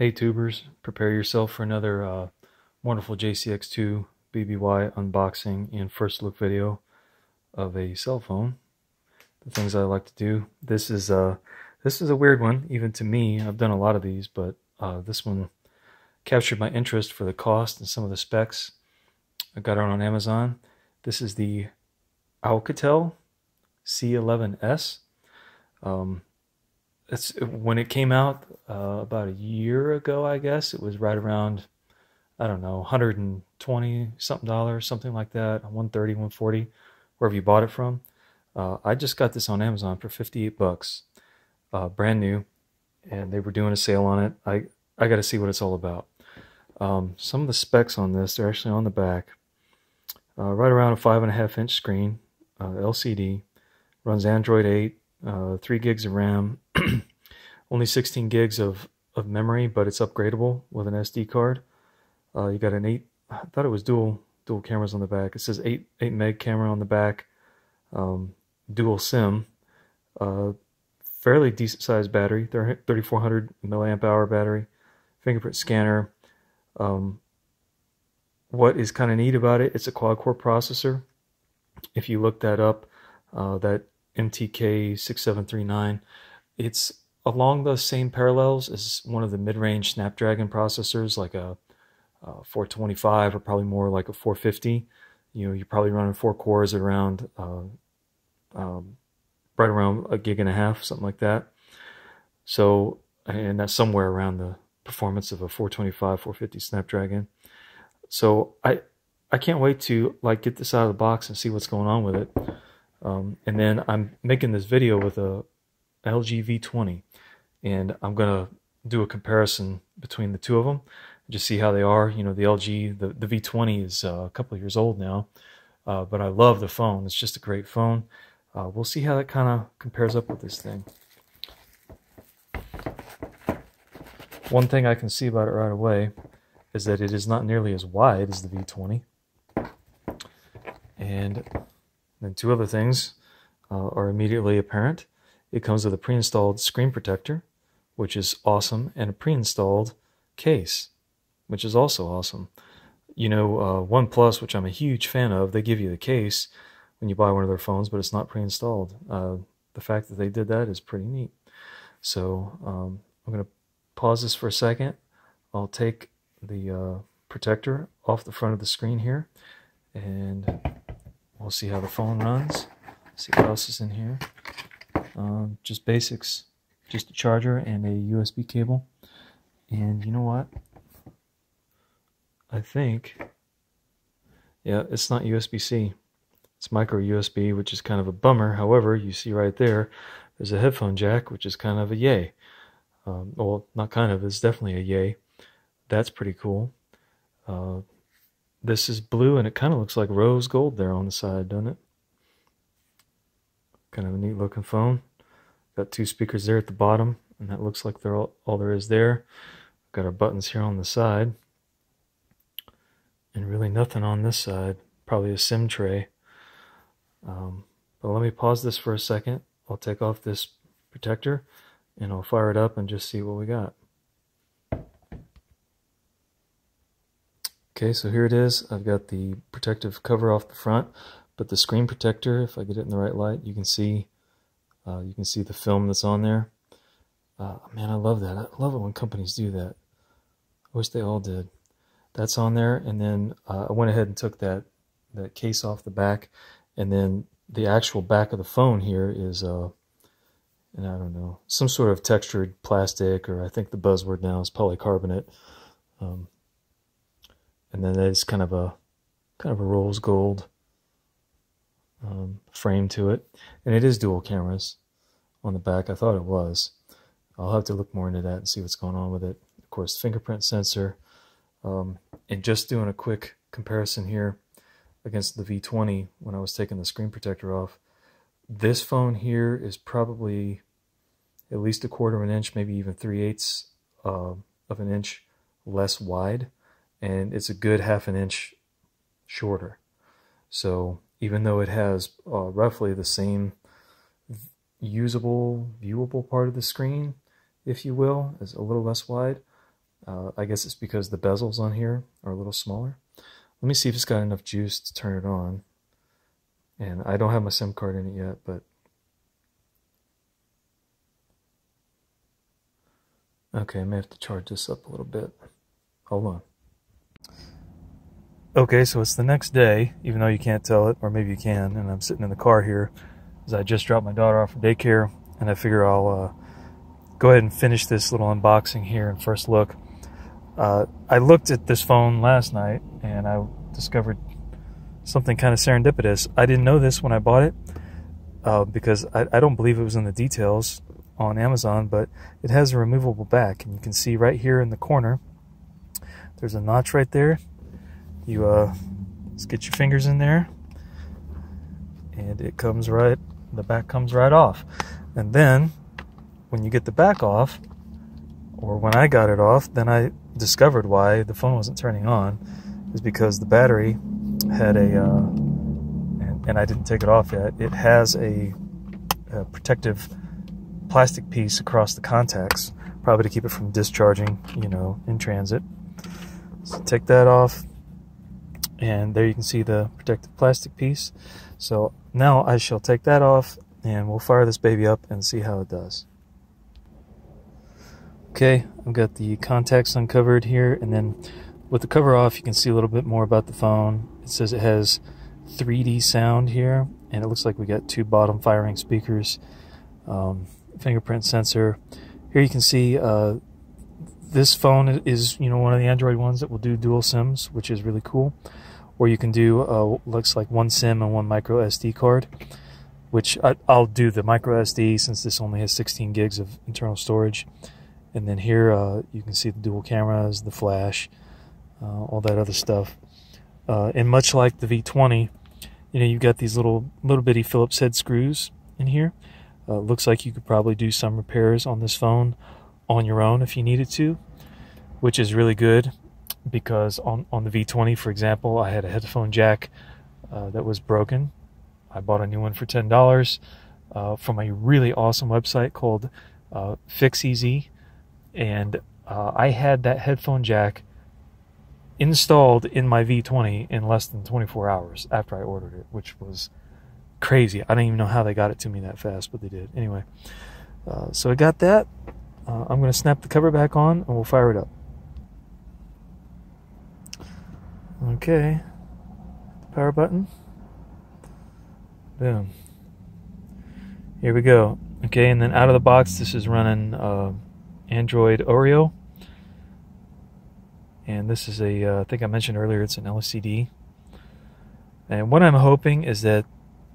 Hey tubers, prepare yourself for another wonderful JCX2 BBY unboxing and first look video of a cell phone. The things I like to do. This is a weird one, even to me. I've done a lot of these, but this one captured my interest for the cost and some of the specs. I got it on Amazon. This is the Oukitel C11S. When it came out about a year ago, I guess. It was right around, I don't know, 120 something dollars, something like that, 130, 140, wherever you bought it from. I just got this on Amazon for 58 bucks, brand new, and they were doing a sale on it. I got to see what it's all about. Some of the specs on this, they're actually on the back. Right around a 5.5-inch screen, LCD, runs Android 8, 3 gigs of RAM, only 16 gigs of memory, but it's upgradable with an SD card. You got an 8, I thought it was dual cameras on the back. It says 8 meg camera on the back, dual SIM, fairly decent sized battery, 3400 milliamp hour battery, fingerprint scanner. What is kind of neat about it, it's a quad-core processor. If you look that up, that MTK 6739, it's along the same parallels as one of the mid-range Snapdragon processors, like a 425 or probably more like a 450. You know, you're probably running 4 cores at around right around 1.5 gigs, something like that. So, and that's somewhere around the performance of a 425, 450 Snapdragon. So I can't wait to get this out of the box and see what's going on with it. And then I'm making this video with a LG V20, and I'm gonna do a comparison between the two of them, just see how they are. You know, the LG, the V20 is a couple of years old now, but I love the phone. It's just a great phone. We'll see how that kind of compares up with this thing. One thing I can see about it right away is that it is not nearly as wide as the V20. And then two other things are immediately apparent. It comes with a pre-installed screen protector, which is awesome, and a pre-installed case, which is also awesome. You know, OnePlus, which I'm a huge fan of, they give you the case when you buy one of their phones, but it's not pre-installed. The fact that they did that is pretty neat. So I'm going to pause this for a second. I'll take the protector off the front of the screen here, and we'll see how the phone runs. See what else is in here. Just basics, just a charger and a USB cable. And you know what? I think, yeah, it's not USB-C. It's micro USB, which is kind of a bummer. However, you see right there's a headphone jack, which is kind of a yay. Well, not kind of, it's definitely a yay. That's pretty cool. This is blue, and it kind of looks like rose gold there on the side, doesn't it? Kind of a neat looking phone. Got 2 speakers there at the bottom, and that looks like they're all there is there. Got our buttons here on the side, and really nothing on this side. Probably a SIM tray. But let me pause this for a second. I'll take off this protector, and I'll fire it up and just see what we got. Okay, so here it is. I've got the protective cover off the front, but the screen protector, if I get it in the right light, you can see the film that's on there. Man, I love that. I love it when companies do that. I wish they all did. That's on there, and then I went ahead and took that case off the back, and then the actual back of the phone here is and I don't know, some sort of textured plastic, or I think the buzzword now is polycarbonate. And then there's kind of a rose gold frame to it, and it is dual cameras on the back. I thought it was. I'll have to look more into that and see what's going on with it. Of course, fingerprint sensor. And just doing a quick comparison here against the V20 when I was taking the screen protector off. This phone here is probably at least 1/4 inch, maybe even 3/8 of an inch less wide, and it's a good 1/2 inch shorter. So even though it has roughly the same usable, viewable part of the screen, if you will, is a little less wide, I guess it's because the bezels on here are a little smaller. Let me see if it's got enough juice to turn it on. And I don't have my SIM card in it yet, but okay, I may have to charge this up a little bit. Hold on. Okay, so it's the next day, even though you can't tell it, or maybe you can, and I'm sitting in the car here as I just dropped my daughter off for daycare, and I figure I'll go ahead and finish this little unboxing here and first look. I looked at this phone last night, and I discovered something kind of serendipitous. I didn't know this when I bought it, because I don't believe it was in the details on Amazon, but it has a removable back, and you can see right here in the corner, there's a notch right there. You just get your fingers in there, and it comes right, the back comes right off. And then when you get the back off, or when I got it off, then I discovered why the phone wasn't turning on, is because the battery had a and I didn't take it off yet, it has a protective plastic piece across the contacts, probably to keep it from discharging, you know, in transit. So take that off, and there you can see the protective plastic piece. So now I shall take that off, and we'll fire this baby up and see how it does. Okay, I've got the contacts uncovered here, and then with the cover off, you can see a little bit more about the phone. It says it has 3D sound here, and it looks like we got 2 bottom firing speakers, fingerprint sensor. Here you can see this phone is, you know, one of the Android ones that will do dual SIMs, which is really cool. Or you can do looks like 1 SIM and 1 micro SD card, which I'll do the micro SD since this only has 16 gigs of internal storage. And then here you can see the dual cameras, the flash, all that other stuff. And much like the V20, you know, you've got these little bitty Phillips head screws in here. Looks like you could probably do some repairs on this phone on your own if you needed to, which is really good, because on the V20, for example, I had a headphone jack that was broken. I bought a new one for $10 from a really awesome website called FixEZ, and I had that headphone jack installed in my V20 in less than 24 hours after I ordered it, which was crazy. I don't even know how they got it to me that fast, but they did. Anyway, so I got that. I'm going to snap the cover back on, and we'll fire it up. Okay, power button. Boom. Here we go. Okay, and then out of the box, this is running Android Oreo. And this is I think I mentioned earlier, it's an LCD. And what I'm hoping is that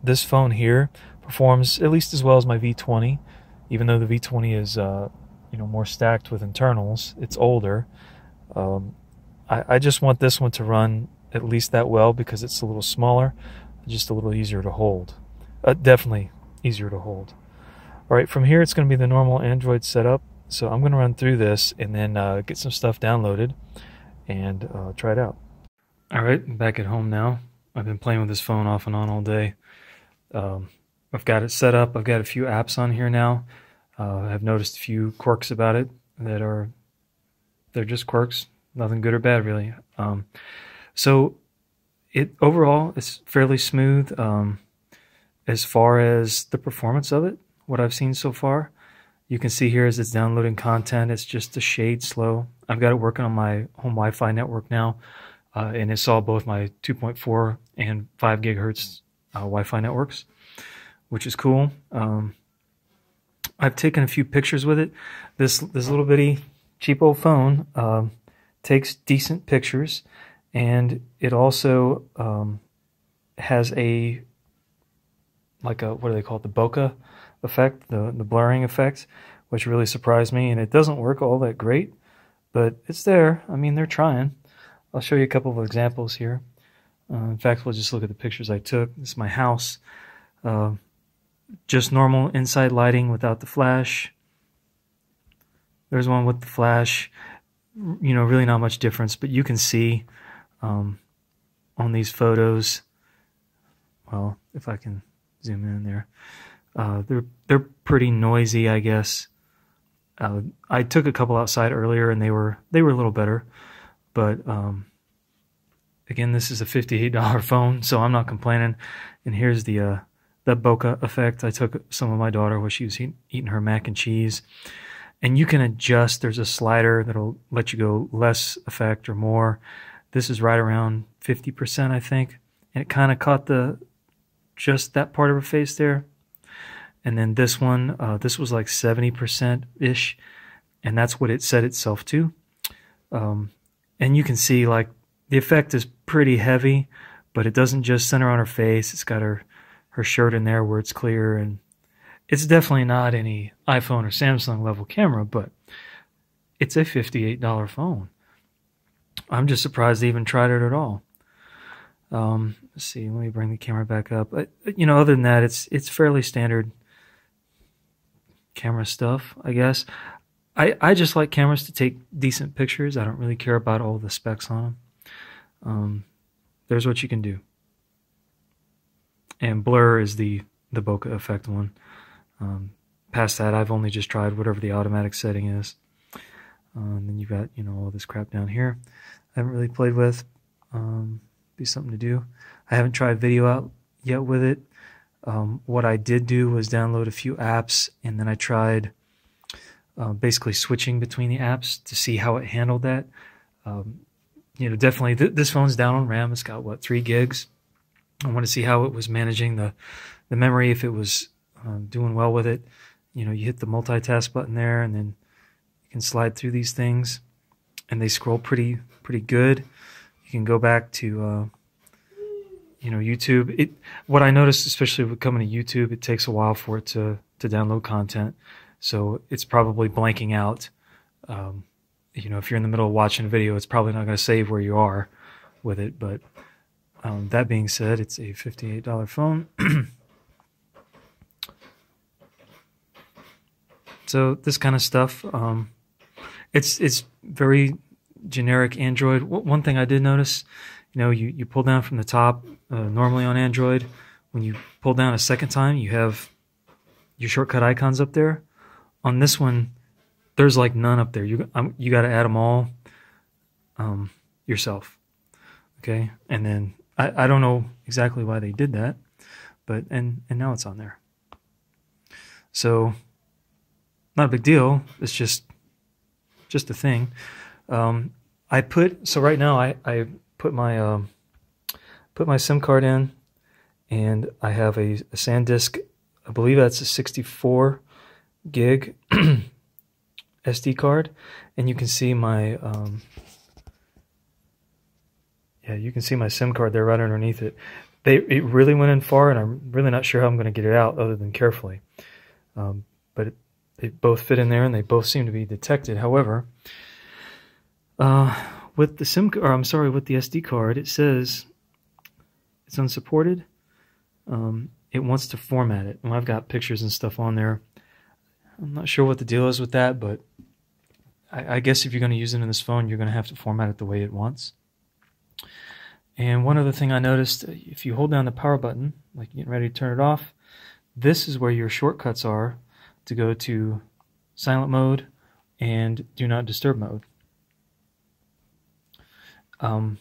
this phone here performs at least as well as my V20, even though the V20 is you know, more stacked with internals. It's older. I just want this one to run at least that well because it's a little smaller, just a little easier to hold. Definitely easier to hold. All right, from here it's going to be the normal Android setup. So I'm going to run through this and then get some stuff downloaded and try it out. All right, I'm back at home now. I've been playing with this phone off and on all day. I've got it set up. I've got a few apps on here now. I've noticed a few quirks about it they're just quirks, nothing good or bad really. So it overall is fairly smooth as far as the performance of it. What I've seen so far, you can see here as it's downloading content, it's just a shade slow. I've got it working on my home Wi-Fi network now, and it saw both my 2.4 and 5 gigahertz Wi-Fi networks, which is cool. I've taken a few pictures with it. This little bitty cheapo phone takes decent pictures, and it also has a, like a, what do they call it, the bokeh effect, the blurring effect, which really surprised me. And it doesn't work all that great, but it's there. I mean, they're trying. I'll show you a couple of examples here. In fact, we'll just look at the pictures I took. This is my house. Just normal inside lighting without the flash. There's one with the flash. You know, really not much difference, but you can see on these photos, well, if I can zoom in there, they're pretty noisy, I guess. I took a couple outside earlier, and they were a little better, but again, this is a $58 phone, so I'm not complaining. And here's the Bokeh Effect. I took some of my daughter while she was eating her mac and cheese, and you can adjust. There's a slider that'll let you go less effect or more. This is right around 50%, I think, and it kind of caught just that part of her face there. And then this one, this was like 70%-ish, and that's what it set itself to. And you can see, like, the effect is pretty heavy, but it doesn't just center on her face. It's got her shirt in there where it's clear, and it's definitely not any iPhone or Samsung level camera, but it's a $58 phone. I'm just surprised they even tried it at all. Let's see, let me bring the camera back up. You know, other than that, it's fairly standard camera stuff, I guess. I just like cameras to take decent pictures. I don't really care about all the specs on them. There's what you can do. And blur is the Bokeh Effect one. Past that, I've only just tried whatever the automatic setting is. And then you've got, you know, all this crap down here I haven't really played with. Be something to do. I haven't tried video out yet with it. What I did do was download a few apps, and then I tried basically switching between the apps to see how it handled that. You know, definitely this phone's down on RAM. It's got, what, 3 gigs? I want to see how it was managing the memory, if it was doing well with it. You know, you hit the multitask button there, and then you can slide through these things, and they scroll pretty good. You can go back to you know, YouTube. What I noticed, especially with coming to YouTube, it takes a while for it to download content, so it's probably blanking out. You know, if you're in the middle of watching a video, it's probably not going to save where you are with it. But that being said, it's a $58 phone. So this kind of stuff, it's very generic Android. One thing I did notice, you know, you pull down from the top. Normally on Android, when you pull down a second time, you have your shortcut icons up there. On this one, there's like none up there. You got to add them all yourself. Okay, and then I don't know exactly why they did that, but and now it's on there. So not a big deal. It's just a thing. So right now I put my SIM card in, and I have a SanDisk. I believe that's a 64 gig SD card, and you can see my you can see my SIM card there right underneath it. It really went in far, and I'm really not sure how I'm going to get it out other than carefully. But they both fit in there, and they both seem to be detected. However, with the with the SD card, it says it's unsupported. It wants to format it. Well, I've got pictures and stuff on there. I'm not sure what the deal is with that, but I guess if you're going to use it in this phone, you're going to have to format it the way it wants. And one other thing I noticed, if you hold down the power button, like you're getting ready to turn it off, this is where your shortcuts are to go to silent mode and do not disturb mode. I'm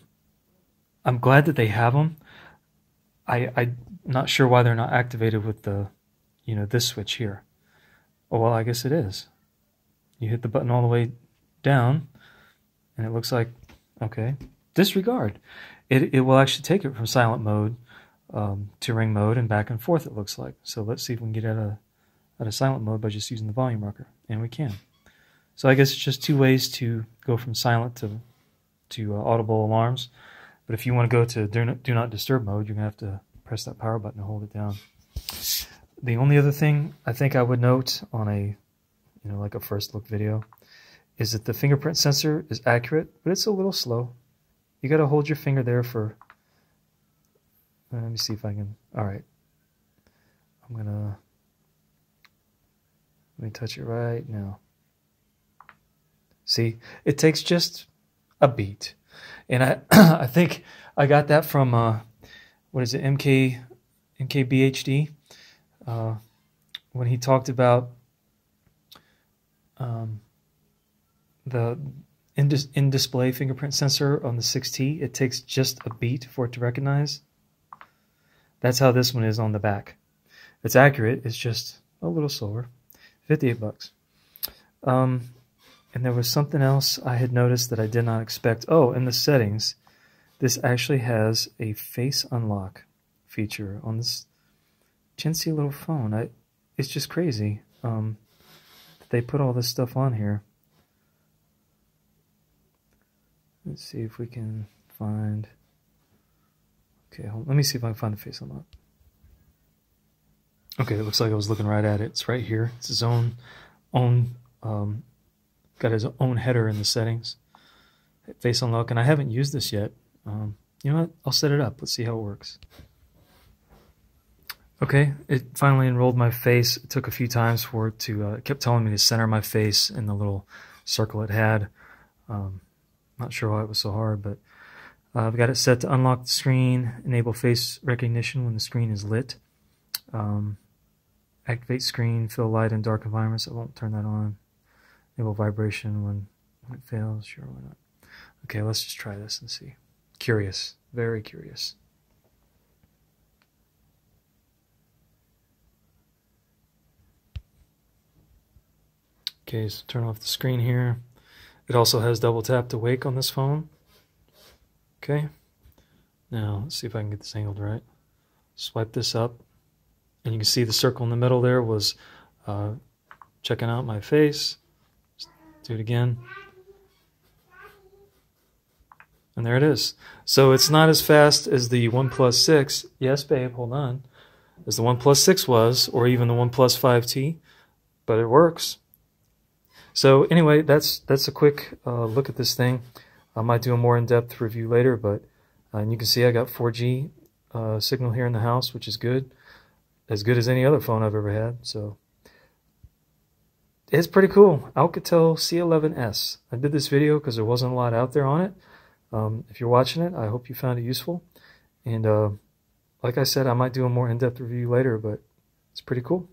glad that they have them. I'm not sure why they're not activated with the, you know, this switch here. Oh, well, I guess it is. You hit the button all the way down, and it looks like, okay, disregard. It will actually take it from silent mode to ring mode and back and forth, it looks like. So let's see if we can get out of silent mode by just using the volume rocker, and we can. So I guess it's just 2 ways to go from silent to audible alarms. But if you want to go to do not disturb mode, you're going to have to press that power button and hold it down. The only other thing I think I would note on a, you know, like a first look video is that the fingerprint sensor is accurate, but it's a little slow. You got to hold your finger there for, let me see if I can, all right. Let me touch it right now. See, it takes just a beat. And I think I got that from, what is it, MKBHD, when he talked about the in-display fingerprint sensor on the 6T, it takes just a beat for it to recognize. That's how this one is on the back. It's accurate, it's just a little slower. 58 bucks. And there was something else I had noticed that I did not expect. Oh, in the settings, this actually has a face unlock feature on this chintzy little phone. It's just crazy that they put all this stuff on here. Let's see if we can find... Okay, let me see if I can find the face unlock. Okay, it looks like I was looking right at it. It's right here. It's his own got his own header in the settings. Face unlock, and I haven't used this yet. You know what? I'll set it up. Let's see how it works. Okay, it finally enrolled my face. It took a few times for it to, it kept telling me to center my face in the little circle it had. Not sure why it was so hard, but I've got it set to unlock the screen, enable face recognition when the screen is lit. Activate screen, fill light in dark environments. I won't turn that on. Enable vibration when it fails. Sure, why not? Okay, let's just try this and see. Curious, very curious. Okay, so turn off the screen here. It also has double tap to wake on this phone. Okay, now let's see if I can get this angled right. Swipe this up, and you can see the circle in the middle there was checking out my face. Just do it again. And there it is. So it's not as fast as the OnePlus 6. Yes, babe, hold on. As the OnePlus 6 was, or even the OnePlus 5T, but it works. So anyway, that's a quick look at this thing. I might do a more in-depth review later, but and you can see I got 4G signal here in the house, which is good as any other phone I've ever had. So it's pretty cool. Oukitel C11S. I did this video because there wasn't a lot out there on it. If you're watching it, I hope you found it useful. And like I said, I might do a more in-depth review later, but it's pretty cool.